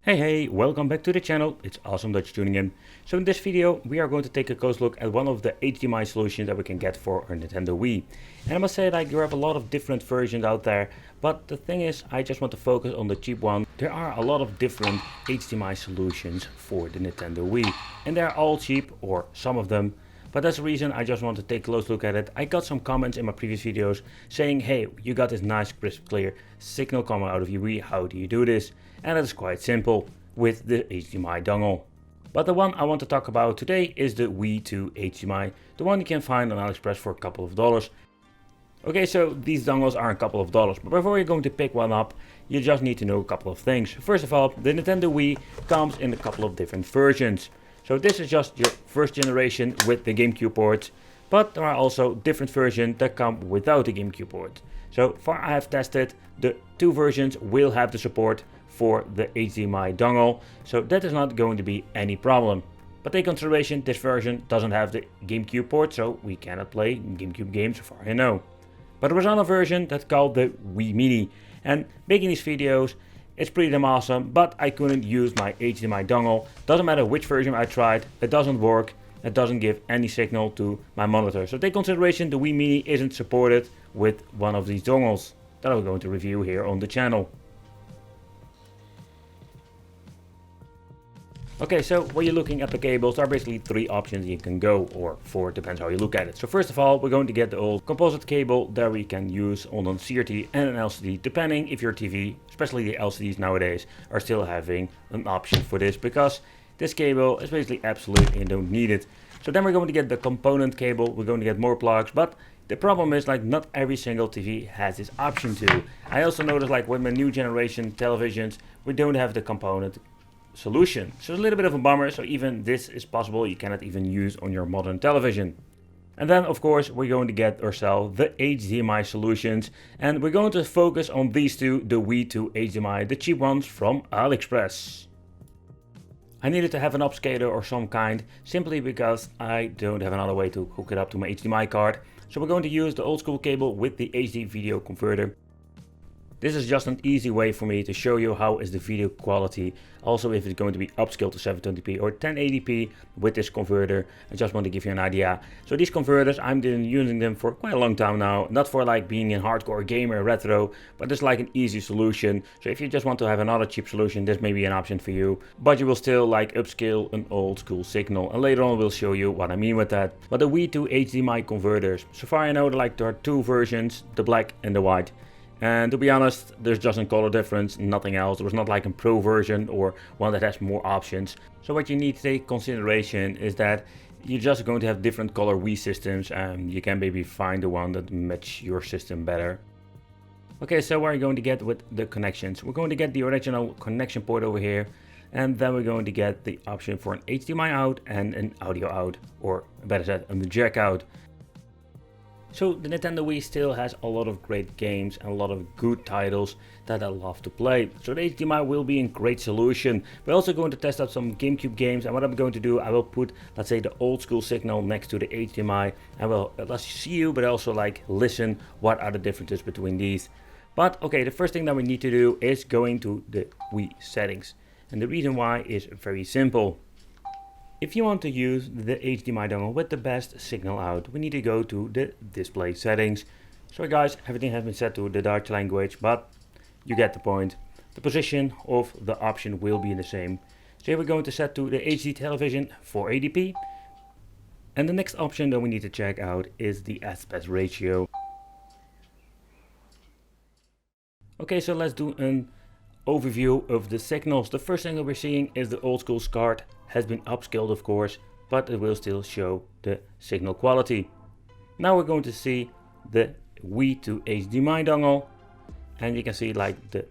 Hey, welcome back to the channel. It's awesome that you're tuning in. So in this video we are going to take a close look at one of the HDMI solutions that we can get for our Nintendo Wii. And I must say, like, you have a lot of different versions out there, but the thing is, I just want to focus on the cheap one. There are a lot of different HDMI solutions for the Nintendo Wii, and they're all cheap, or some of them. But that's the reason I just want to take a close look at it. I got some comments in my previous videos saying, hey, you got this nice crisp clear signal coming out of your Wii, how do you do this? And it's quite simple with the HDMI dongle. But the one I want to talk about today is the Wii 2 HDMI, the one you can find on AliExpress for a couple of dollars. Okay, so these dongles are a couple of dollars, but before you're going to pick one up, you just need to know a couple of things. First of all, the Nintendo Wii comes in a couple of different versions. So this is just your first generation with the GameCube port, but there are also different versions that come without the GameCube port. So far I have tested, the two versions will have the support for the HDMI dongle, so that is not going to be any problem. But take consideration, this version doesn't have the GameCube port, so we cannot play GameCube games so far I know. But there was another version that's called the Wii Mini, and making these videos, it's pretty damn awesome, but I couldn't use my HDMI dongle. Doesn't matter which version I tried, it doesn't work. It doesn't give any signal to my monitor. So take consideration, the Wii Mini isn't supported with one of these dongles that I'm going to review here on the channel. Okay, so when you're looking at the cables, there are basically three options you can go, or four, depends how you look at it. So first of all, we're going to get the old composite cable that we can use on a CRT and an LCD, depending if your TV, especially the LCDs nowadays, are still having an option for this, because this cable is basically absolute and you don't need it. So then we're going to get the component cable, we're going to get more plugs, but the problem is, like, not every single TV has this option too. I also noticed, like, with my new generation televisions, we don't have the component solution. So it's a little bit of a bummer, so even this is possible, you cannot even use on your modern television. And then of course we're going to get ourselves the HDMI solutions, and we're going to focus on these two, the Wii 2 HDMI, the cheap ones from AliExpress. I needed to have an upscaler or some kind, simply because I don't have another way to hook it up to my HDMI card. So we're going to use the old school cable with the HD video converter. This is just an easy way for me to show you how is the video quality, also if it's going to be upscaled to 720p or 1080p with this converter. I just want to give you an idea. So these converters, I've been using them for quite a long time now, not for like being a hardcore gamer retro, but it's like an easy solution. So if you just want to have another cheap solution, this may be an option for you, but you will still like upscale an old school signal, and later on we'll show you what I mean with that. But the Wii 2 HDMI converters, so far I know there are two versions, the black and the white. And to be honest, there's just a color difference, nothing else. There was not like a pro version or one that has more options. So what you need to take consideration is that you're just going to have different color Wii systems, and you can maybe find the one that matches your system better. Okay, so what are you going to get with the connections? We're going to get the original connection port over here, and then we're going to get the option for an HDMI out and an audio out, or better said, a jack out. So the Nintendo Wii still has a lot of great games and a lot of good titles that I love to play. So the HDMI will be a great solution. We're also going to test out some GameCube games, and what I'm going to do, I will put, let's say, the old school signal next to the HDMI. I will let see you, but also like listen what are the differences between these. But okay, the first thing that we need to do is go into the Wii settings. And the reason why is very simple. If you want to use the HDMI dongle with the best signal out, we need to go to the display settings. Sorry guys, everything has been set to the Dutch language, but you get the point. The position of the option will be the same. So here we're going to set to the HD television 480p. And the next option that we need to check out is the aspect ratio. Okay, so let's do an overview of the signals. The first thing that we're seeing is the old school SCART has been upscaled, of course, but it will still show the signal quality. Now we're going to see the Wii 2 HDMI dongle, and you can see like the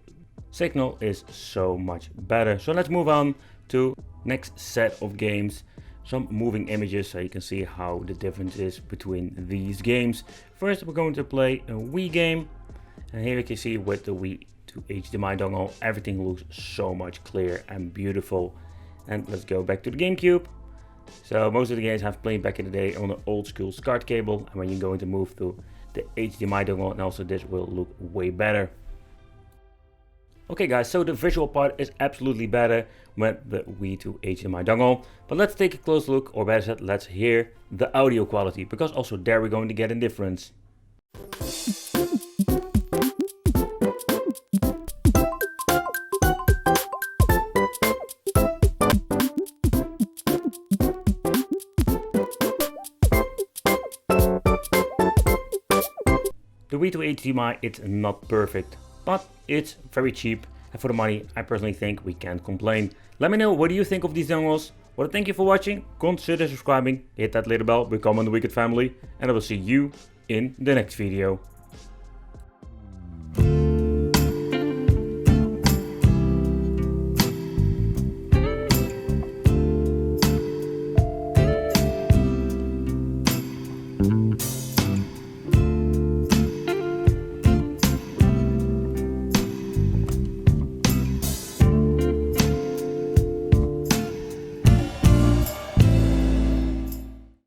signal is so much better. So let's move on to next set of games, some moving images, so you can see how the difference is between these games. First we're going to play a Wii game, and here you can see with the Wii 2 HDMI dongle everything looks so much clearer and beautiful. And let's go back to the GameCube. So most of the games I've played back in the day on the old school SCART cable, and when you're going to move to the HDMI dongle, and also this will look way better. Okay guys, so the visual part is absolutely better with the Wii to HDMI dongle, but let's take a close look, or better said, let's hear the audio quality, because also there we're going to get a difference. The Wii to HDMI, it's not perfect, but it's very cheap, and for the money I personally think we can't complain. Let me know, what do you think of these dongles? Well, thank you for watching, consider subscribing, hit that little bell, become on the Wicked family, and I will see you in the next video.